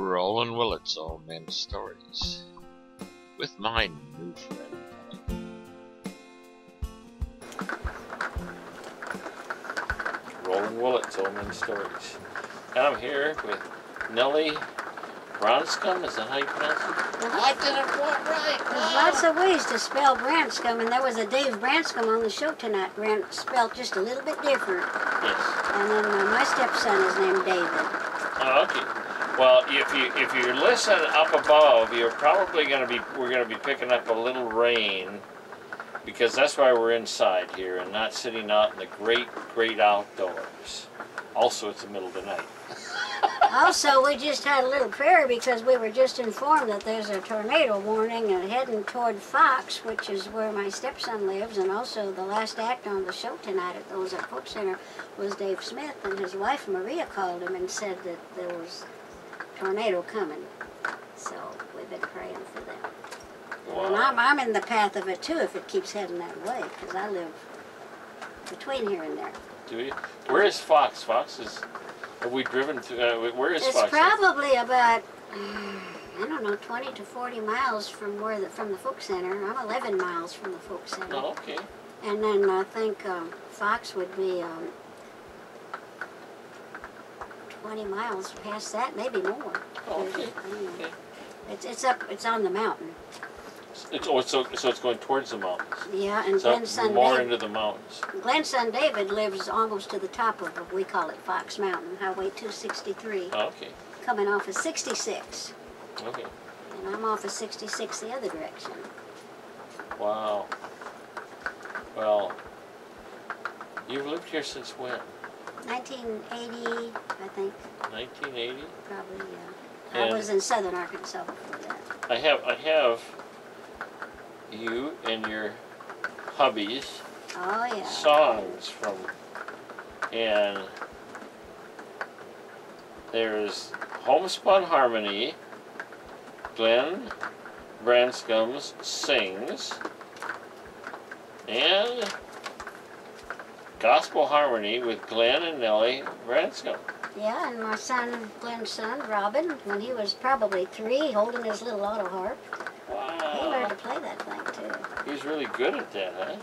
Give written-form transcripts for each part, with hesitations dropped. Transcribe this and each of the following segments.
Rolling Willets Old Men's Stories with my new friend Nellie. Rolling Willets Old Men's Stories. And I'm here with Nellie Branscum. Is that how you pronounce it? I did it right. There's lots of ways to spell Branscum, and there was a Dave Branscum on the show tonight, spelled just a little bit different. Yes. And then my stepson is named David. Oh, okay. Well, if you listen up above, you're probably we're gonna be picking up a little rain, because that's why we're inside here and not sitting out in the great outdoors. Also, it's the middle of the night. Also, we just had a little prayer because we were just informed that there's a tornado warning and heading toward Fox, which is where my stepson lives, and also the last act on the show tonight at the Folk Center was Dave Smith, and his wife Maria called him and said that there was a tornado coming. So we've been praying for them. Wow. And I'm in the path of it too if it keeps heading that way, because I live between here and there. Do you? Where is Fox? Fox is... Have we driven through, where is Fox? It's probably about, I don't know, 20 to 40 miles from the Folk Center. I'm 11 miles from the Folk Center. Oh, okay. And then I think Fox would be 20 miles past that, maybe more. Oh, okay. Okay. It's on the mountain. So it's going towards the mountains. Yeah, and so Glenn's son more David, into the mountains. Glenn's son David lives almost to the top of we call it Fox Mountain, Highway 263. Oh, okay. Coming off of 66. Okay. And I'm off of 66 the other direction. Wow. Well, you've lived here since when? 1980, I think. 1980? Probably, yeah. I was in southern Arkansas before that. I have you and your hubby's songs from, and there's Homespun Harmony, Glenn Branscum's Sings, and Gospel Harmony with Glenn and Nellie Branscum. Yeah, and my son, Glenn's son, Robin, when he was probably 3, holding his little auto harp. Wow. He learned to play that thing, too. He's really good at that, huh?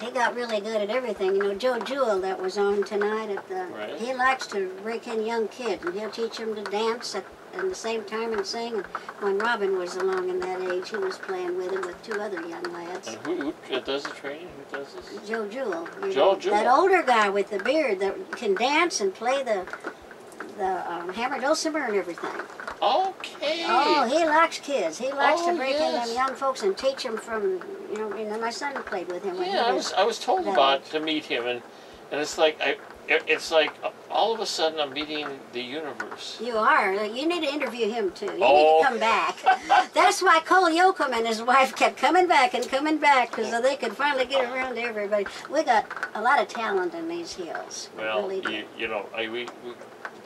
He got really good at everything. You know, Joe Jewell that was on tonight, right. He likes to break in young kids, and he'll teach them to dance at the same time and sing. And when Robin was along in that age, he was playing with him with 2 other young lads. And who does the training? Who does this? Joe Jewell. Joe Jewell. That older guy with the beard that can dance and play the hammer dulcimer and everything. Okay. Oh, he likes kids. He likes to break in yes. them young folks and teach them from, you know, my son played with him. Yeah, I was told about to meet him, and it's like all of a sudden I'm meeting the universe. You are. You need to interview him too. You Oh. need to come back. That's why Cole Yoakum and his wife kept coming back, because they could finally get around to everybody. We got a lot of talent in these hills. Well, we really do. you know, we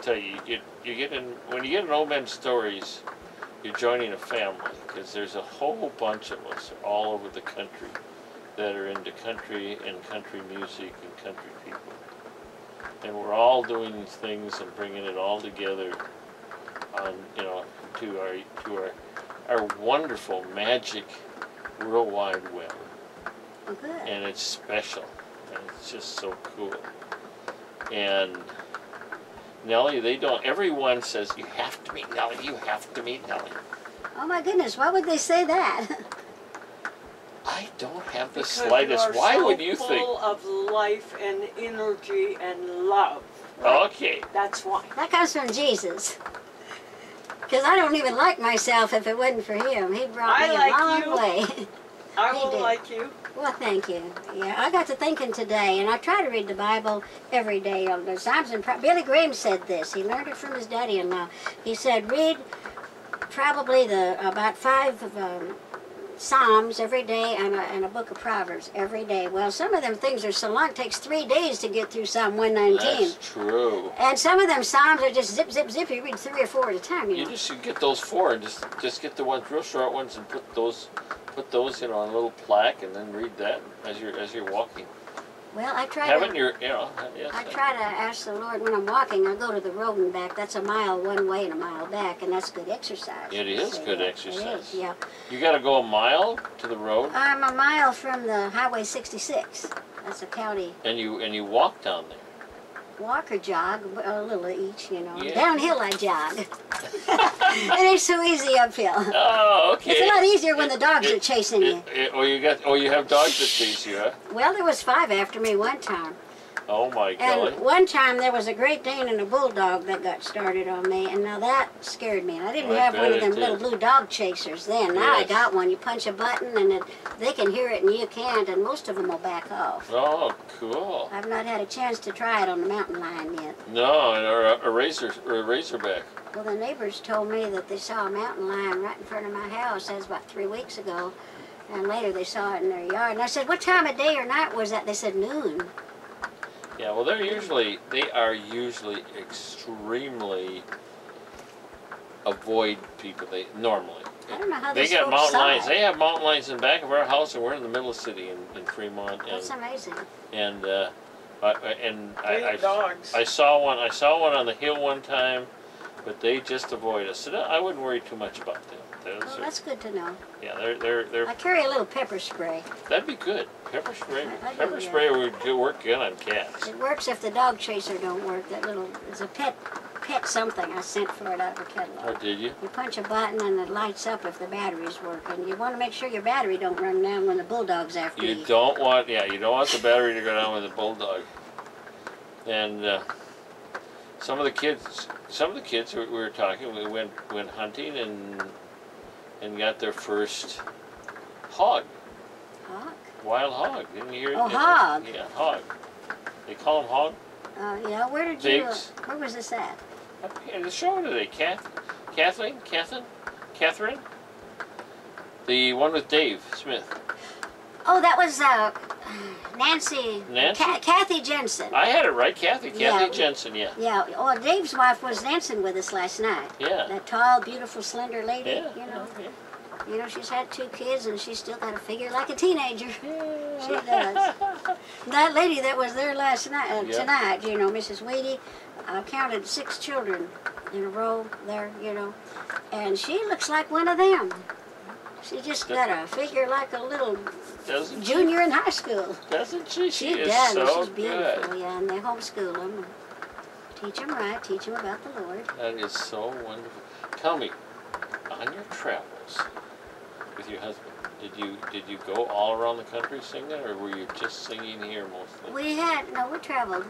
tell you, you get in when you get in Old Men's Stories, you're joining a family, because there's a whole bunch of us all over the country that are into country and country music and country people, and we're all doing things and bringing it all together on, you know, to our wonderful magic World Wide Web. Oh, good. And it's special, and it's just so cool. And Nellie, everyone says, you have to meet Nellie, you have to meet Nellie. Oh my goodness, why would they say that? I don't have the because slightest. Why would you think? Full of life and energy and love. Okay. That's why. That comes from Jesus. Because I don't even like myself if it wasn't for him. He brought me a long way. I will like you. Well, thank you. Yeah, I got to thinking today, and I try to read the Bible every day. There's times, and Billy Graham said this. He learned it from his daddy-in-law. He said, read probably about 5 Psalms every day and a book of Proverbs every day. Well, some of them things are so long, it takes 3 days to get through Psalm 119. That's true. And some of them Psalms are just zip, zip, zip. You read 3 or 4 at a time, you know. You just get those 4 and just get the ones, real short ones, and put those, you know, on a little plaque, and then read that as you're walking. Well, I try Haven't to. your, you know, yes, I try to ask the Lord when I'm walking. I go to the road and back. That's a mile one way and a mile back, and that's good exercise. It you is see good that. exercise. It is, yeah. You got to go a mile to the road, I'm a mile from the Highway 66. That's a county. and you walk down there. Walk or jog, a little each, you know. Yeah. Downhill I jog. It ain't so easy uphill. Oh, okay. It's a lot easier when the dogs are chasing you. You have dogs that chase you, huh? Well, there was 5 after me one time. Oh my golly. And one time there was a Great Dane and a Bulldog that got started on me, and now that scared me. And I didn't I have one bet of them it little did. blue dog chasers then. Now I Yes. got one. You punch a button and they can hear it and you can't, and most of them will back off. Oh, cool. I've not had a chance to try it on the mountain lion yet. No, or a razorback. Well, the neighbors told me that they saw a mountain lion right in front of my house. That was about 3 weeks ago. And later they saw it in their yard. And I said, what time of day or night was that? They said noon. Yeah, well, they are usually extremely avoid people. They normally. I don't know how They they got mountain lions. outside. They have mountain lions in the back of our house, and we're in the middle of the city in Fremont. That's amazing. And Big dogs. I saw one. I saw one on the hill one time, but they just avoid us. So I wouldn't worry too much about them. Those Well, are, that's good to know. yeah, they're I carry a little pepper spray. that'd be good. Pepper spray. I do, Pepper yeah. spray would work good on cats. It works if the dog chaser don't work. That little, it's a pet something I sent for it out of a Oh, catalog. did you? You punch a button and it lights up if the battery's working. You want to make sure your battery don't run down when the bulldog's after you. You don't want the battery to go down with a bulldog. And some of the kids we were talking, we went hunting and got their first hog, Hog? wild hog. Didn't you hear? Oh, hog. Yeah, hog. They call them hog. Yeah, where did you, Pigs. where was this at? In the show today, Catherine, the one with Dave Smith. Oh, that was Nancy. Nancy? Kathy Jensen. I had it right, Kathy Yeah. Jensen. Yeah. Yeah, well, Dave's wife was dancing with us last night. Yeah. That tall, beautiful, slender lady, Yeah. you know. yeah. You know, she's had 2 kids and she's still got a figure like a teenager. She Yeah. does. That lady that was there last night, Yeah. tonight, you know, Mrs. Wadey, counted 6 children in a row there, you know, and she looks like one of them. She just got a figure like a little Doesn't junior in high school. Doesn't she? She is does. so She's beautiful, good. yeah, and they homeschool them. Teach them right, teach them about the Lord. That is so wonderful. Tell me, on your travels with your husband, did you go all around the country singing, or were you just singing here mostly? We traveled.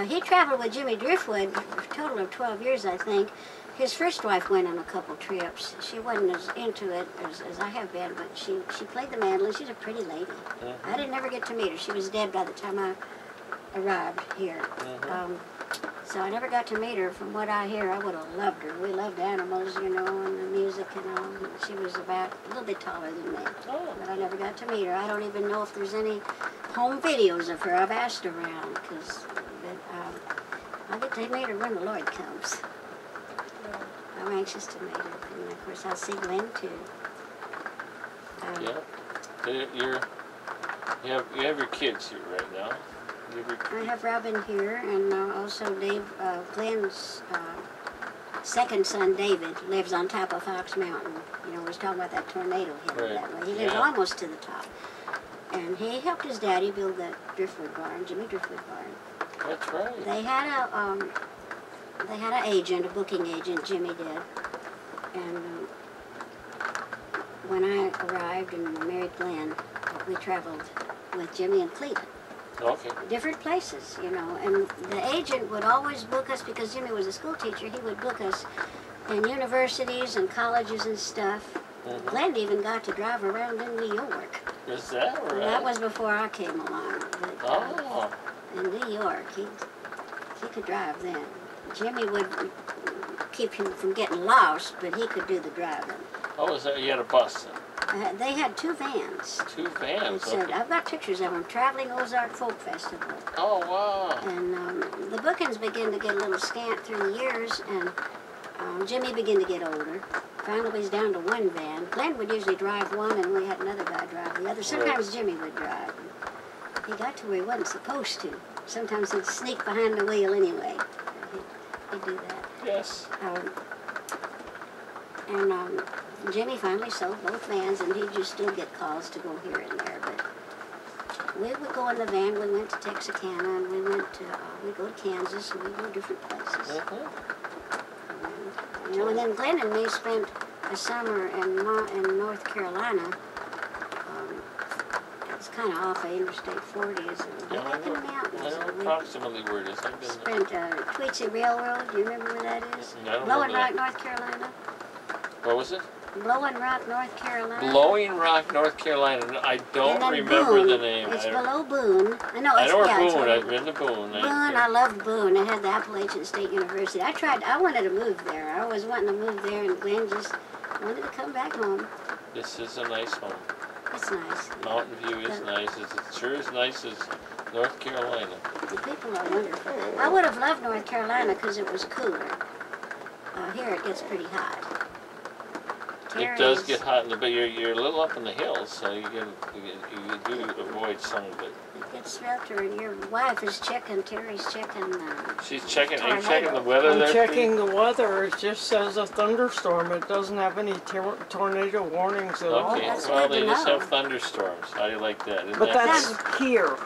He traveled with Jimmy Driftwood for a total of 12 years, I think. His first wife went on a couple trips. She wasn't as into it as I have been, but she played the mandolin. She's a pretty lady. Mhm. I didn't never get to meet her. She was dead by the time I arrived here. Mhm. So I never got to meet her. From what I hear, I would have loved her. We loved animals, you know, and the music and all. She was about a little bit taller than me. Oh. But I never got to meet her. I don't even know if there's any home videos of her. I've asked around, because I'll get to meet her when the Lord comes. I'm anxious to meet her. And of course, I'll see Glenn too. Yeah. You have your kids here right now. You have your, I have Robin here, and also Glenn's second son, David, lives on top of Fox Mountain. You know, we was talking about that tornado hitting Right. that way. He lives Yeah. almost to the top. And he helped his daddy build that driftwood barn, Jimmy Driftwood barn. that's right. They had an agent, a booking agent, Jimmy did. And when I arrived and married Glenn, we traveled with Jimmy and Cleveland. Okay. Different places, you know, and the agent would always book us, because Jimmy was a school teacher, he would book us in universities and colleges and stuff. Mhm. Glenn even got to drive around in New York. Is that right? And that was before I came along. But, Oh. in New York, he could drive then. Jimmy would keep him from getting lost, but he could do the driving. Oh, is that you had a bus then? They had 2 vans. 2 vans. It said, Okay. I've got pictures of them, Traveling Ozark Folk Festival. Oh wow. And the bookings began to get a little scant through the years, and Jimmy began to get older. Finally, we was down to 1 van. Glenn would usually drive one, and we had another guy drive the other. Sometimes Jimmy would drive. he got to where he wasn't supposed to. Sometimes he'd sneak behind the wheel anyway. He'd do that. Yes. And Jimmy finally sold both vans, and he'd just still get calls to go here and there. But we would go in the van. We went to Texarkana, and we went to we'd go to Kansas, and we'd go different places. And, you know, and then Glenn and me spent a summer in North Carolina. It's kind of off of Interstate 40, isn't it? Yeah, Up in the mountains. I know approximately where it is. I've been Spent Tweetsie Railroad. Do you remember where that is? I don't Blowing know Rock, that. North Carolina. What was it? Blowing Rock, North Carolina. Blowing Rock, North Carolina. No, I don't And then remember Boone. the name. It's I don't- below Boone. I know I it's know where yeah, it's Boone. below I've been to Boone. Boone, I loved Boone. It had the Appalachian State University. I wanted to move there. I always wanted to move there, and Glenn just wanted to come back home. This is a nice home. It's nice. Mountain View is nice. It's sure as nice as North Carolina. The people are wonderful. I would have loved North Carolina because it was cooler. Here it gets pretty hot. It does get hot in the, but you're a little up in the hills, so you do avoid some of it. It gets shelter, and your wife is checking. Terry's checking. She's checking. Are you tornado. checking the weather I'm there? checking the weather. It just says a thunderstorm. It doesn't have any tornado warnings at all. Okay, that's well good to they just know. have thunderstorms. How do you like that? Isn't But that that's here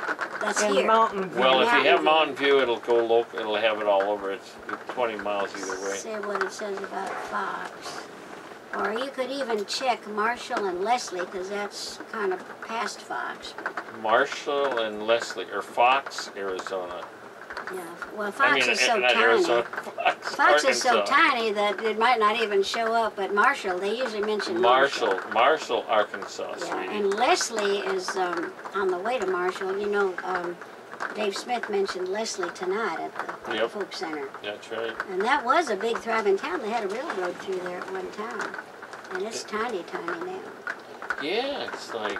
That's in here. Mountain View. well, if you have Mountain Mountain View, it'll go local. It'll have it all over. It's 20 miles either way. See what it says about Fox. Or you could even check Marshall and Leslie, because that's kind of past Fox. Marshall and Leslie, or Fox, Arizona. Yeah. Well, Fox I mean, is so not tiny. Arizona. Fox is so Arkansas. tiny that it might not even show up at Marshall. They usually mention Marshall. Marshall, Arkansas, Yeah, sweetie. and Leslie is on the way to Marshall. You know, Dave Smith mentioned Leslie tonight at the Yep. Folk Center. That's right. And that was a big thriving town. They had a railroad through there at one time. And it's tiny, tiny now. Yeah, it's like,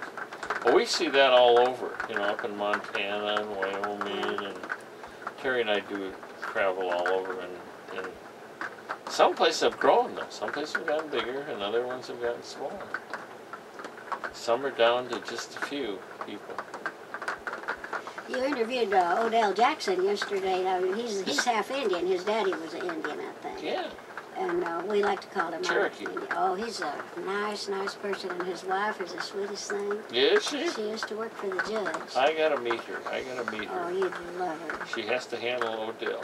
well, we see that all over, you know, up in Montana and Wyoming, and Terry and I do travel all over, and some places have grown though. Some places have gotten bigger, and other ones have gotten smaller. Some are down to just a few people. You interviewed Odell Jackson yesterday. He's half Indian. His daddy was an Indian, I think. Yeah, And we like to call him Cherokee. Indian. Oh, he's a nice person, and his wife is the sweetest thing. is she? She used to work for the judge. I gotta meet her. Oh, you do love her. She has to handle Odell.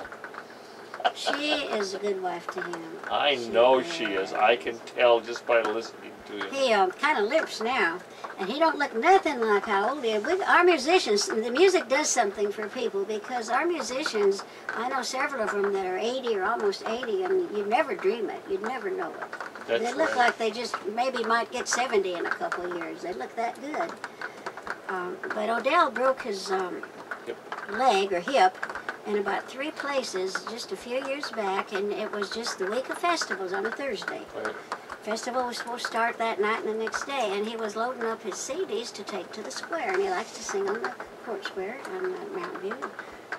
She is a good wife to him. I know she is. I can tell just by listening to him. He kind of limps now, and he don't look nothing like how old he is. Our musicians, the music does something for people, because our musicians, I know several of them that are 80 or almost 80, and you'd never dream it. You'd never know it. That's They look right. like they just maybe might get 70 in a couple of years. They look that good. But Odell broke his leg or hip in about 3 places just a few years back, and it was just the week of festivals on a Thursday. Right. Festival was supposed to start that night and the next day, and he was loading up his CDs to take to the square, and he likes to sing on the court square on Mountain View.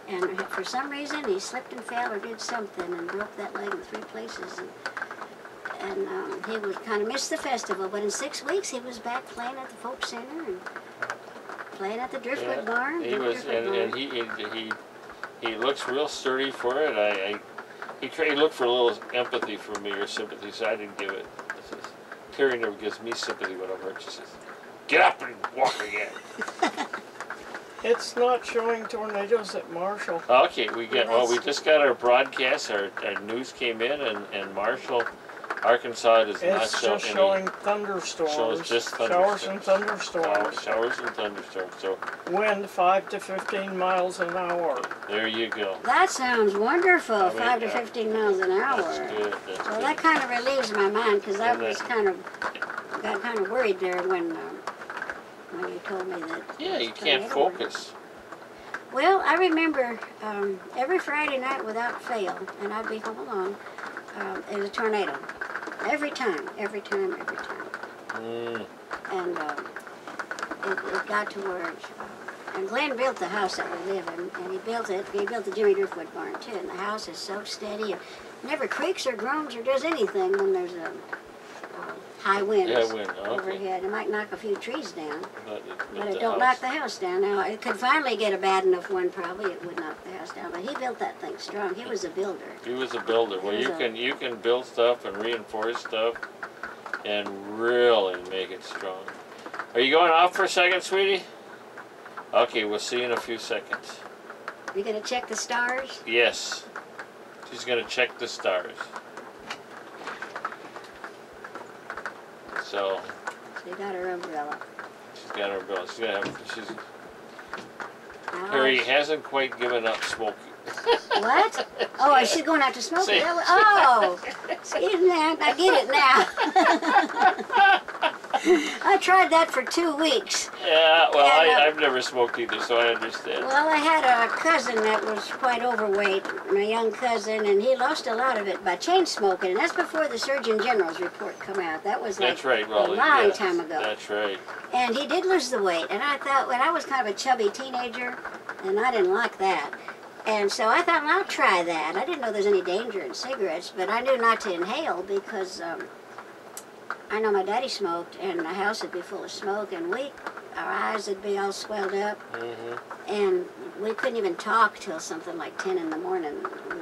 And for some reason, he slipped and fell or did something and broke that leg in 3 places. And he would kind of miss the festival, but in 6 weeks he was back playing at the Folk Center and playing at the Driftwood Barn. He was, and he looks real sturdy for it. He looked for a little empathy from me or sympathy, so I didn't give it. Terry never gives me sympathy when I'm hurt. She says, "Get up and walk again." It's not showing tornadoes at Marshall. Okay, we just got our broadcast. Our news came in, and Marshall, Arkansas does not It's show just any. showing thunderstorms. Shows just Showers and thunderstorms. Showers and thunderstorms. So Wind 5 to 15 miles an hour. there you go. That sounds wonderful, I mean, 5 to 15 miles an hour. That's good. That's Well, good. that kind of relieves my mind, because I And was got kind of worried there when you told me that. Yeah, you it was can't tornado. focus. Well, I remember every Friday night without fail, and I'd be home alone, it was a tornado. Every time. Mm. And it got to where, and Glenn built the house that we live in, and he built the Jimmy Driftwood barn too, and the house is so steady, it never creaks or groans or does anything when there's a high winds Yeah, wind. Okay. overhead. It might knock a few trees down, But but it the don't house- knock the house down. Now, it could finally get a bad enough one, probably it would knock the house down. But he built that thing strong. He was a builder. He was a builder. Well, He was you can build stuff and reinforce stuff, and really make it strong. Are you going off for a second, sweetie? Okay, we'll see you in a few seconds. You gonna check the stars? Yes, she's gonna check the stars. So She got her umbrella. she's got her bill. She's Now, Harry hasn't quite given up smoking. What? Oh, she's going out to smoke See. it. Oh, excuse me, I get it now. I tried that for 2 weeks. Yeah, well, And, I've never smoked either, so I understand. Well, I had a cousin that was quite overweight, my young cousin, and he lost a lot of it by chain smoking, and that's before the Surgeon General's report come out. That was like That's right, a well, long yeah, time ago. That's right. And he did lose the weight, and I thought, when I was kind of a chubby teenager, and I didn't like that. And so I thought, well, I'll try that. I didn't know there's any danger in cigarettes, but I knew not to inhale because I know my daddy smoked, and the house would be full of smoke, and our eyes would be all swelled up, and we couldn't even talk till something like 10 in the morning.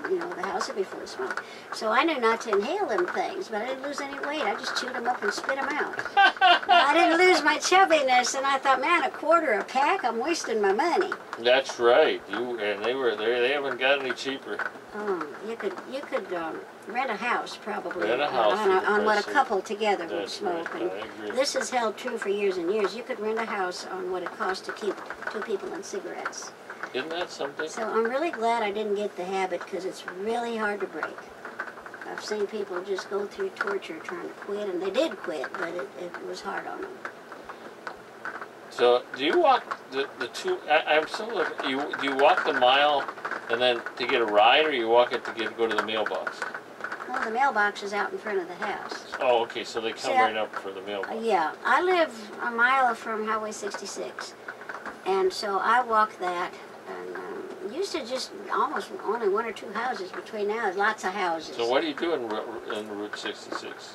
You know, the house would be full of smoke. So I knew not to inhale them things, but I didn't lose any weight. I just chewed them up and spit them out. I didn't lose my chubbiness, and I thought, man, $1/4 a pack, I'm wasting my money. That's right. They haven't got any cheaper. You could rent a house probably Rent a house for the on what a price of- couple together would That's smoke. right, And I agree. this has held true for years and years. You could rent a house on what it costs to keep 2 people in cigarettes. Isn't that something? So I'm really glad I didn't get the habit because it's really hard to break. I've seen people just go through torture trying to quit, and they did quit, but it was hard on them. So, do you walk the two? I'm still looking. Do you walk the mile and then to get a ride, or you walk it to go to the mailbox? Well, the mailbox is out in front of the house. Oh, okay. So they come See, right up for the mailbox. Yeah, I live a mile from Highway 66, and so I walk that. And used to just almost only 1 or 2 houses between now. There's lots of houses. So what do you do in Route 66?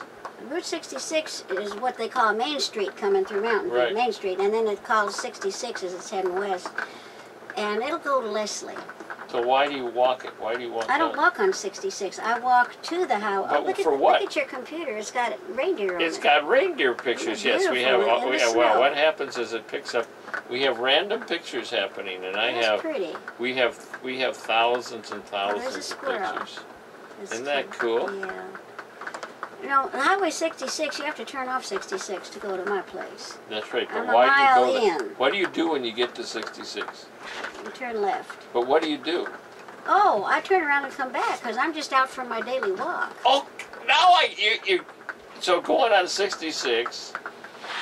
Route 66 is what they call Main Street coming through Mountain View, Right. Main Street, and then it calls 66 as it's heading west. And it'll go to Leslie. So why do you walk it? Why do you walk? I don't down? walk on 66. I walk to the house. But Look for at, what? Look at your computer. It's got reindeer on It's it. got reindeer pictures. Yes, we have. Beautiful, in the Well, snow. what happens is it picks up. We have random pictures happening, and I That's have. pretty. We have thousands and thousands of squirrel. pictures. It's Isn't that cute. cool? Yeah. You know, Highway 66, you have to turn off 66 to go to my place. That's right. But I'm a why do mile you go there? in. What do you do when you get to 66? You turn left. But what do you do? Oh, I turn around and come back because I'm just out for my daily walk. Oh, now you. So going on 66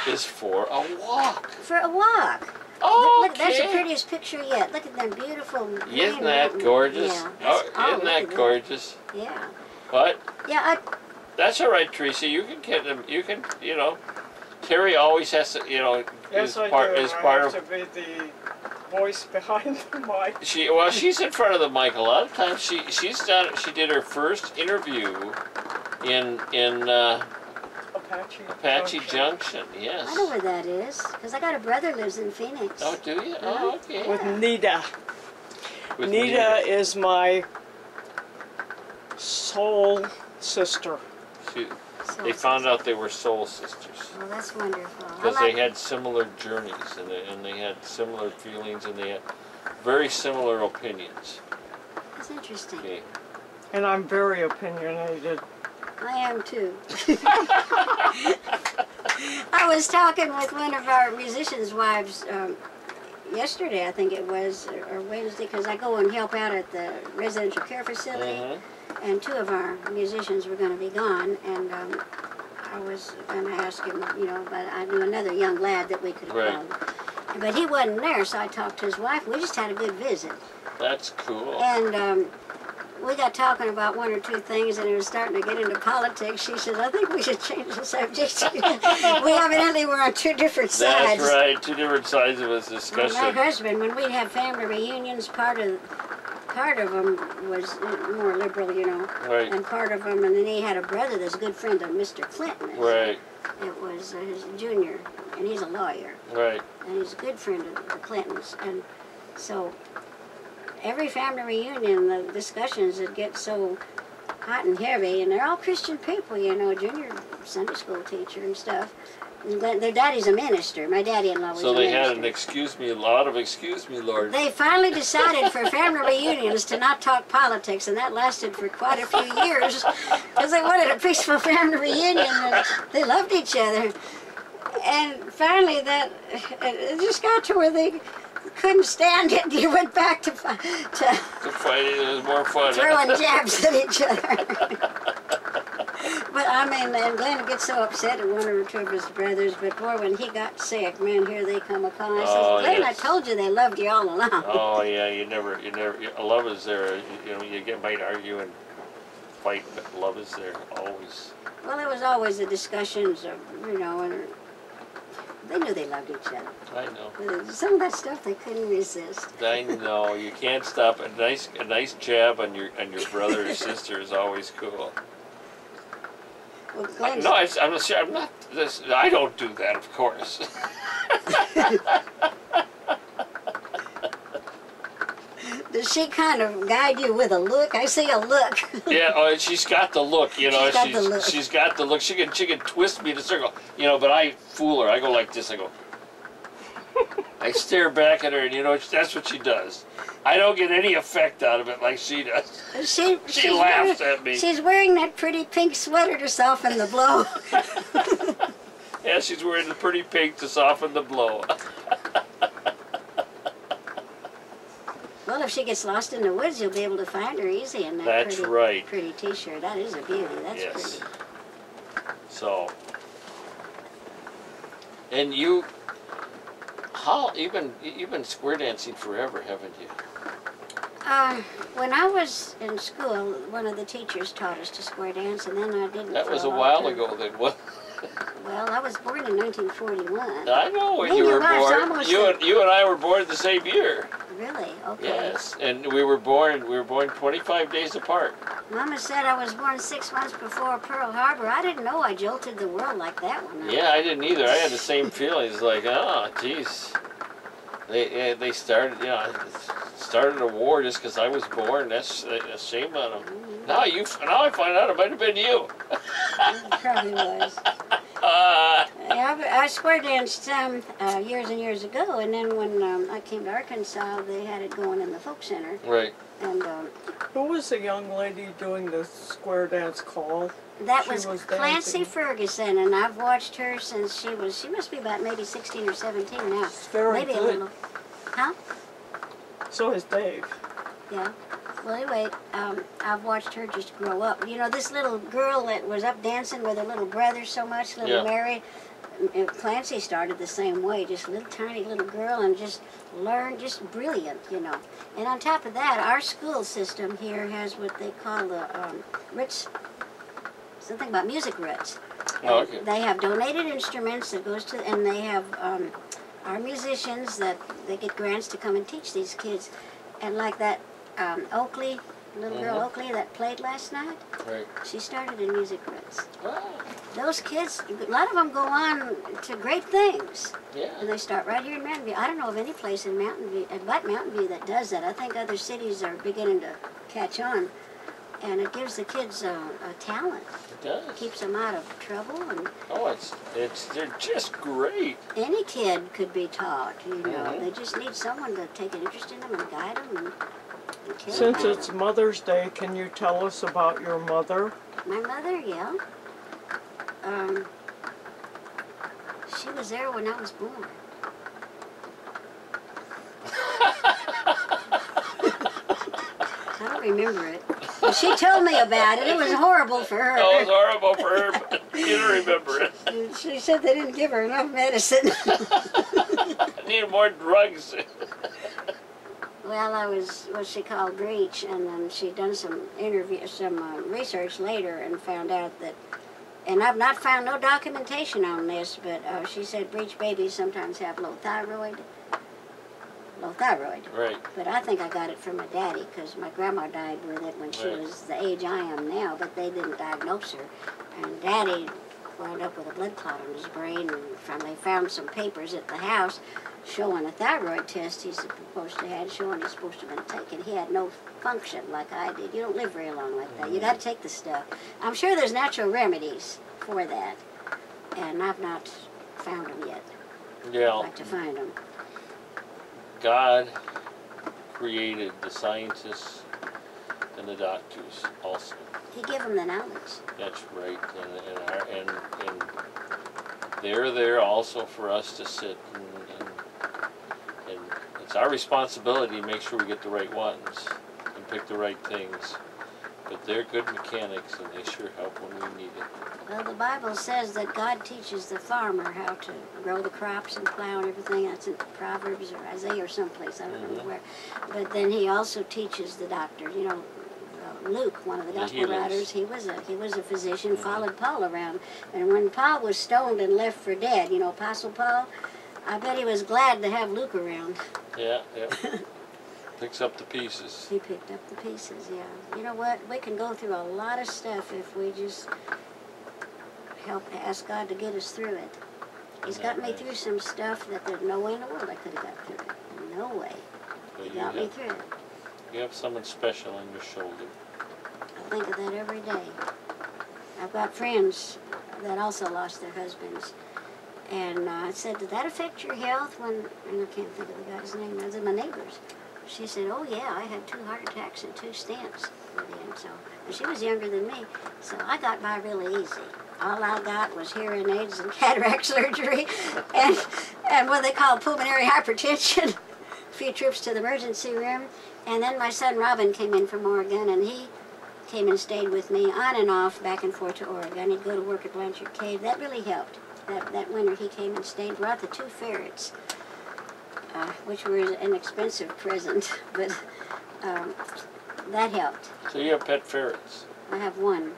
is for a walk. For a walk. Oh, Look, that's the prettiest picture yet. Look at them beautiful. Isn't green that mountains. gorgeous? Yeah. Isn't look that at gorgeous? Yeah. But Yeah, that's all right, Teresa. You can get them. You can, Terry always has to, Yes, is I part do. is I part have of. to be the voice behind the mic. She's in front of the mic a lot of times. She did her first interview in Apache Junction. Yes. I know where that is because I got a brother lives in Phoenix. Oh, do you? Oh, okay. With Nita. With Nita is my soul sister. So They found out they were soul sisters Oh, that's wonderful. because they had similar journeys and they had similar feelings and they had very similar opinions. That's interesting. Okay. And I'm very opinionated. I am too. I was talking with one of our musicians' wives yesterday, I think it was, or Wednesday, because I go and help out at the residential care facility, and 2 of our musicians were going to be gone, and I was going to ask him, but I knew another young lad that we could have Right. gone. But he wasn't there, so I talked to his wife. We just had a good visit. That's cool. And we got talking about 1 or 2 things, and it was starting to get into politics. She said, I think we should change the subject. We evidently were on 2 different sides. That's right. 2 different sides of this Well, discussion. my husband, when we'd have family reunions, part of part of them was more liberal, you know. Right. And part of them, and then he had a brother that's a good friend of Mr. Clinton. Right. It was his junior, and he's a lawyer. Right. And he's a good friend of the Clintons. And so every family reunion, the discussions would get so hot and heavy, and they're all Christian people, you know, junior Sunday school teacher and stuff. And their daddy's a minister. My daddy-in-law was a minister. So they had an excuse me, a lot of excuse me, Lord. They finally decided for family reunions to not talk politics, and that lasted for quite a few years because they wanted a peaceful family reunion, and they loved each other. And finally, it just got to where they couldn't stand it. You went back to fighting. It was more fun. Throwing jabs at each other. But I mean, and Glenn would get so upset at one or two of his brothers. But boy, when he got sick, man, here they come upon. I said, Glenn, yes. I told you they loved you all along. Oh yeah, you never. Love is there. You know, might argue and fight, but love is there always. Well, there was always the discussions of, you know, and they knew they loved each other. I know. But some of that stuff they couldn't resist. I know. You can't stop. A nice jab on your brother or sister is always cool. Well, Glenn's, No, I'm not. This. I don't do that, of course. does she kind of guide you with a look? I see a look. Yeah, she's got the look, you know. She's got the look. She's got the look. She can twist me to circle, you know. But I fool her. I go like this. I go. I stare back at her, and you know that's what she does. I don't get any effect out of it like she does. She laughs at me. She's wearing that pretty pink sweater to soften the blow. Yeah, she's wearing the pretty pink to soften the blow. Well, if she gets lost in the woods, you'll be able to find her easy in that That's right. pretty T-shirt. That is a beauty. That's Yes. pretty. So, and you've been square dancing forever, haven't you? When I was in school, one of the teachers taught us to square dance, and then I didn't. That was a while ago. Then what? Well, I was born in 1941. I know when Then you were gosh, born. almost You and I were born the same year. Really? Okay. Yes, and we were born 25 days apart. Mama said I was born 6 months before Pearl Harbor. I didn't know I jolted the world like that one. Yeah, I didn't either. I had the same feelings. Like, oh, geez, they started, started a war just because I was born. That's a shame on them. Now I find out it might have been you. It probably was. Yeah, I square danced years and years ago, and then when I came to Arkansas, they had it going in the folk center. Right. And Who was the young lady doing the square dance call? that She was was Clancy dancing. Ferguson, and I've watched her since she must be about maybe 16 or 17 now. It's very maybe good. a little. Huh? So is Dave. Yeah. Well, anyway, I've watched her just grow up. You know, this little girl that was up dancing with her little brother so much, little Mary, Clancy started the same way, just a little tiny little girl, and just learned, just brilliant, you know. And on top of that, our school system here has what they call the Ritz, something about music Ritz. Oh, okay. They have donated instruments that goes to, and they have our musicians that they get grants to come and teach these kids. And like that Oakley, little girl Oakley that played last night, Right. she started in music Ritz. Oh, Those kids, a lot of them go on to great things. yeah. And they start right here in Mountain View. I don't know of any place in Mountain View, but Mountain View that does that. I think other cities are beginning to catch on. And it gives the kids a talent. It does. Keeps them out of trouble. And Oh, they're just great. any kid could be taught, you know. Mhm. They just need someone to take an interest in them and guide them. And care Since about it's Mother's Day, can you tell us about your mother? my mother, yeah. She was there when I was born. I don't remember it. But she told me about it. It was horrible for her. Oh, it was horrible for her, but you don't remember it. She said they didn't give her enough medicine. I need more drugs. Well, I was what she called breech, and then she'd done some research later and found out that, and I've not found no documentation on this, but she said breech babies sometimes have low thyroid, low thyroid. Right. But I think I got it from my daddy because my grandma died with it when she Right. was the age I am now, but they didn't diagnose her. And Daddy wound up with a blood clot on his brain, and they found some papers at the house showing a thyroid test he's supposed to have, showing he's supposed to have been taken. He had no function like I did. You don't live very long like that. You got to take the stuff. I'm sure there's natural remedies for that, and I've not found them yet. Yeah. I'd like to find them. God created the scientists and the doctors also. He gave them the knowledge. That's right, and they're there also for us to sit and it's our responsibility to make sure we get the right ones and pick the right things. But they're good mechanics and they sure help when we need it. Well, the Bible says that God teaches the farmer how to grow the crops and plow and everything. That's in Proverbs or Isaiah or someplace, I don't remember where. But then he also teaches the doctor. You know, Luke, one of the gospel writers, he was a physician, followed Paul around. And when Paul was stoned and left for dead, you know, Apostle Paul, I bet he was glad to have Luke around. Yeah, yeah. Picks up the pieces. He picked up the pieces, yeah. You know what? We can go through a lot of stuff if we just ask God to get us through it. He's got me through some stuff that there's no way in the world I could have got through it. No way. He got me through it. You have someone special on your shoulder. I think of that every day. I've got friends that also lost their husbands. And I said, did that affect your health when, and I can't think of the guy's name, those are my neighbors. She said, oh yeah, I had 2 heart attacks and 2 stents with him. So, and she was younger than me, so I got by really easy. All I got was hearing aids and cataract surgery and what they call pulmonary hypertension. A few trips to the emergency room. And then my son Robin came in from Oregon, and he came and stayed with me on and off, back and forth to Oregon. He'd go to work at Blanchard Cave. That really helped. That winter he came and stayed, brought the 2 ferrets, which were an expensive present, but that helped. So you have pet ferrets? I have one.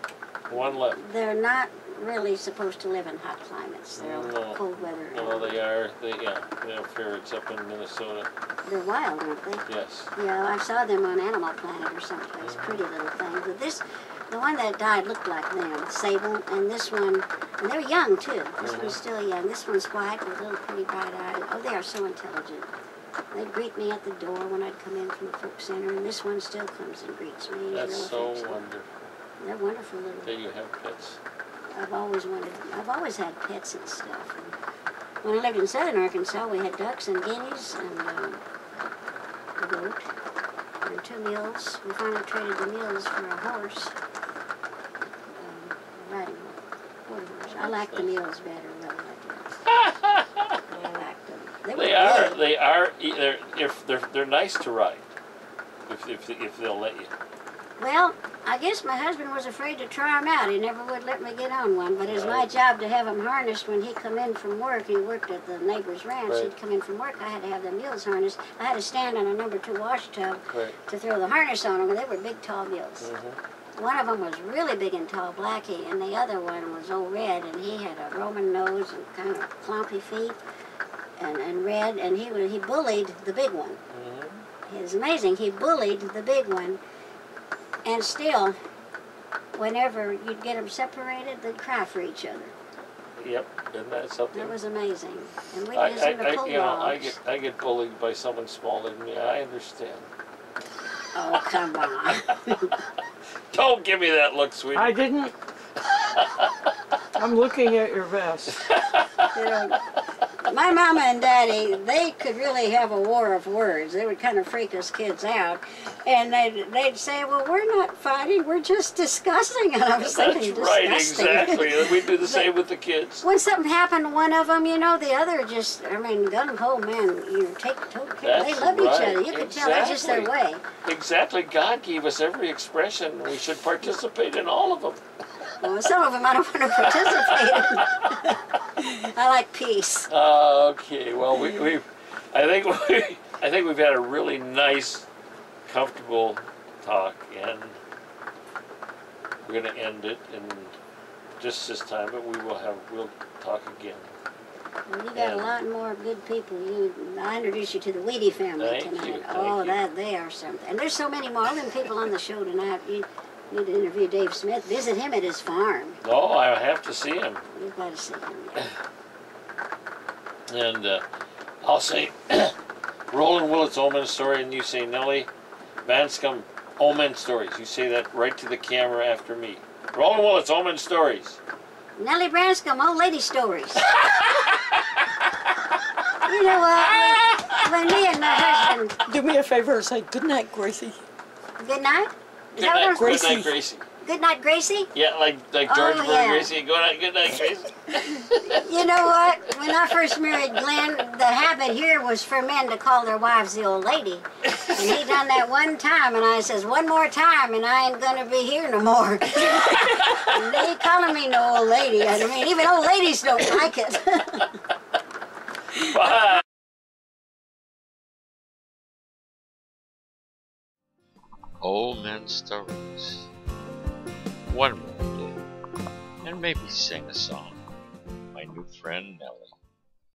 One left? They're not really supposed to live in hot climates. They're No. cold weather. No, they are. They have ferrets up in Minnesota. They're wild, aren't they? Yes. Yeah, I saw them on Animal Planet or someplace. Pretty little things. But the one that died looked like them, Sable, and this one, and they're young too. This one's still young. This one's white with little pretty bright eyes. Oh, they are so intelligent. They'd greet me at the door when I'd come in from the folk center, and this one still comes and greets me. He's That's real so affectionate. wonderful They're wonderful little. that you have pets. I've always had pets and stuff. And when I lived in southern Arkansas, we had ducks and guineas and a goat and 2 mules. We finally traded the mules for a horse. Riding quarter horse. I like the mules better, really. I like them. They are. If they're nice to ride, if they'll let you. Well, I guess my husband was afraid to try them out. He never would let me get on one, but it's my job to have them harnessed when he come in from work. He worked at the neighbor's ranch. Right. He'd come in from work. I had to have the mules harnessed. I had to stand on a number 2 wash tub Right. to throw the harness on them, and they were big, tall mules. One of them was really big and tall, Blackie, and the other one was old Red, and he had a Roman nose and kind of clumpy feet, and red, and he bullied the big one. It was amazing. He bullied the big one, and still, whenever you'd get them separated, they'd cry for each other. Yep, isn't that something? That was amazing. And we listened to pull dogs. I get bullied by someone smaller than me. I understand. Oh, come on. Don't give me that look, sweetie. I didn't. I'm looking at your vest. You know, my mama and daddy, they could really have a war of words. They would kind of freak us kids out. And they'd say, well, we're not fighting, we're just discussing. And I was thinking, That's right, disgusting. exactly. We do the same with the kids. When something happened to one of them, you know, the other just, I mean, gung-ho, man, you take total care. They That's love each right, other. You could tell that's just their way. Exactly. God gave us every expression. We should participate in all of them. Well, some of them I don't want to participate in. I like peace. Okay. Well, I think we've had a really nice, comfortable talk, and we're going to end it in just this time, but we'll talk again. Well, you got a lot more good people. I introduced you to the Weedy family tonight. They are something. And there's so many more. All them people on the show tonight. You need to interview Dave Smith. Visit him at his farm. Oh, I have to see him. You've got to see him. Yeah. And I'll say Roland Willett's Omen Story, and you say Nellie Branscum Omen Stories. You say that right to the camera after me. Roland Willett's Omen Stories. Nellie Branscum, old lady stories. You know what? When me and my husband... Do me a favor and say good night, Gracie. Good night? Good night, Gracie. Good night, Gracie? Yeah, like George Gracie. Good night, Gracie. You know what? When I first married Glenn, the habit here was for men to call their wives the old lady. And he done that one time, and I says, one more time, and I ain't gonna be here no more. And they calling me no old lady. I mean, even old ladies don't like it. Bye. Old men's stories. One more day, and maybe sing a song. My new friend Nellie.